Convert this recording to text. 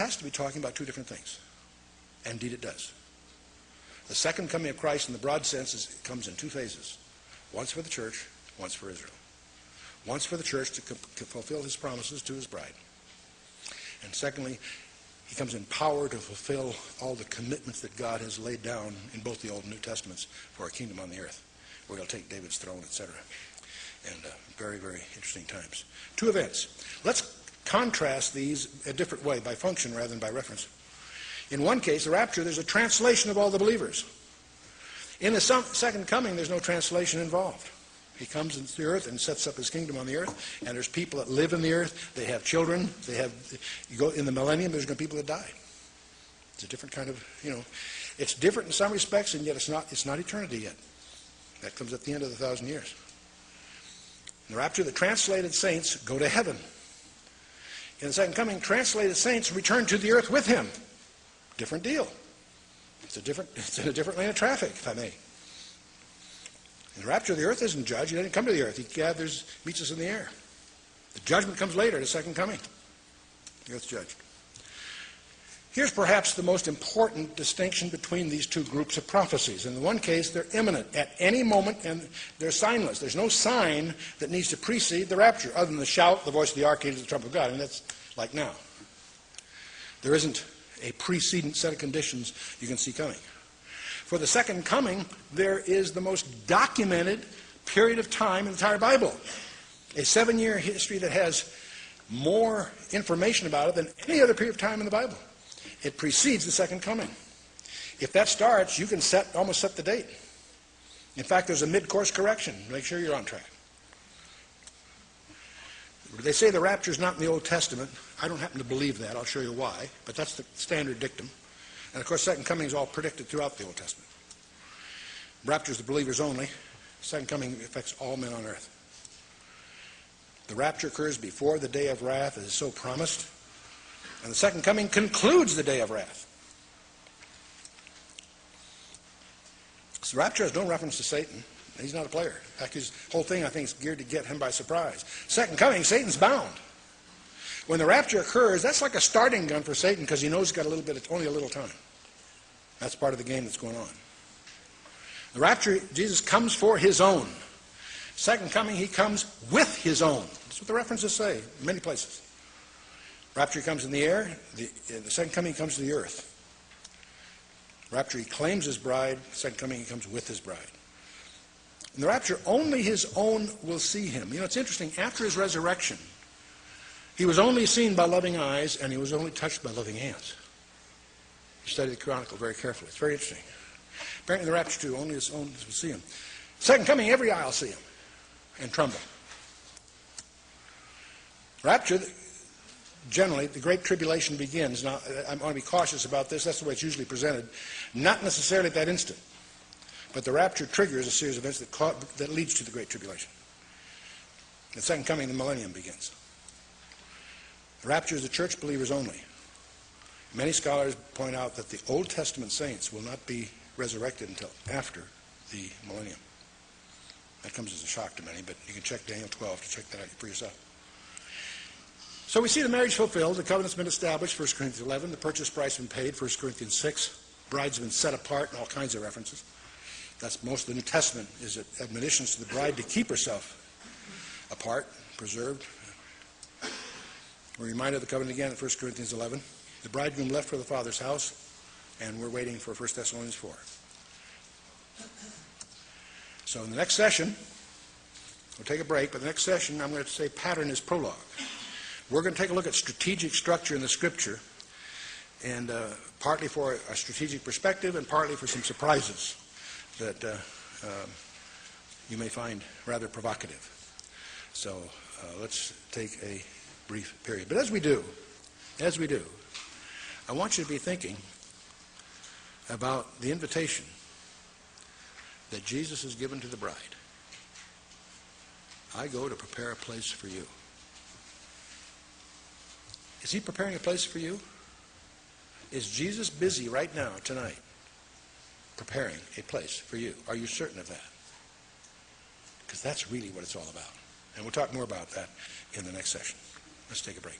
has to be talking about two different things. And indeed it does. The second coming of Christ in the broad sense comes in two phases. Once for the church, once for Israel. Once for the church to fulfill his promises to his bride. And secondly, he comes in power to fulfill all the commitments that God has laid down in both the Old and New Testaments for a kingdom on the earth, where he'll take David's throne, etc. And very, very interesting times. Two events. Let's contrast these a different way, by function rather than by reference. In one case, the rapture, there's a translation of all the believers. In the second coming, there's no translation involved. He comes into the earth and sets up his kingdom on the earth, and there's people that live in the earth, they have children, you go in the millennium, there's going to be people that die. It's a different kind of, it's different in some respects, and yet it's not eternity yet. That comes at the end of the 1,000 years. In the rapture, the translated saints go to heaven. In the second coming, translated saints return to the earth with him. Different deal. It's in a different lane of traffic, if I may. In the rapture, the earth isn't judged. He doesn't come to the earth. He meets us in the air. The judgment comes later, the second coming. The earth's judged. Here's perhaps the most important distinction between these two groups of prophecies. In the one case, they're imminent at any moment, and they're signless. There's no sign that needs to precede the rapture, other than the shout, the voice of the archangel, the trump of God. And that's like now. There isn't a precedent set of conditions you can see coming. For the second coming, there is the most documented period of time in the entire Bible. A 7-year history that has more information about it than any other period of time in the Bible. It precedes the second coming. If that starts, you can almost set the date. In fact, there's a mid-course correction. Make sure you're on track. They say the rapture is not in the Old Testament. I don't happen to believe that. I'll show you why. But that's the standard dictum. And of course, second coming is all predicted throughout the Old Testament. Rapture is the believers only. Second coming affects all men on earth. The rapture occurs before the day of wrath, as is so promised. And the second coming concludes the day of wrath. So the rapture has no reference to Satan. He's not a player. In fact, his whole thing, I think, is geared to get him by surprise. Second coming, Satan's bound. When the rapture occurs, that's like a starting gun for Satan, because he knows he's got only a little time. That's part of the game that's going on. The rapture, Jesus comes for his own. Second coming, he comes with his own. That's what the references say in many places. Rapture comes in the air. The second coming comes to the earth. Rapture, he claims his bride. Second coming, he comes with his bride. In the rapture, only his own will see him. It's interesting. After his resurrection, he was only seen by loving eyes, and he was only touched by loving hands. You study the Chronicle very carefully. It's very interesting. Apparently, in the rapture, too, only his own will see him. Second coming, every eye will see him and tremble. Rapture, generally, the Great Tribulation begins. Now, I want to be cautious about this. That's the way it's usually presented. Not necessarily at that instant. But the rapture triggers a series of events that leads to the Great Tribulation. The second coming, the millennium begins. The rapture is the church believers only. Many scholars point out that the Old Testament saints will not be resurrected until after the millennium. That comes as a shock to many, but you can check Daniel 12 to check that out for yourself. So we see the marriage fulfilled, the covenant's been established, 1 Corinthians 11, the purchase price has been paid, 1 Corinthians 6, brides have been set apart, and all kinds of references. That's most of the New Testament, is admonitions to the bride to keep herself apart, preserved. We're reminded of the covenant again in 1 Corinthians 11. The bridegroom left for the Father's house, and we're waiting for 1 Thessalonians 4. So in the next session, we'll take a break, but the next session I'm going to say pattern is prologue. We're going to take a look at strategic structure in the Scripture, and partly for a strategic perspective and partly for some surprises that you may find rather provocative. So let's take a brief period. But as we do, I want you to be thinking about the invitation that Jesus has given to the bride. I go to prepare a place for you. Is he preparing a place for you? Is Jesus busy right now, tonight, preparing a place for you? Are you certain of that? Because that's really what it's all about. And we'll talk more about that in the next session. Let's take a break.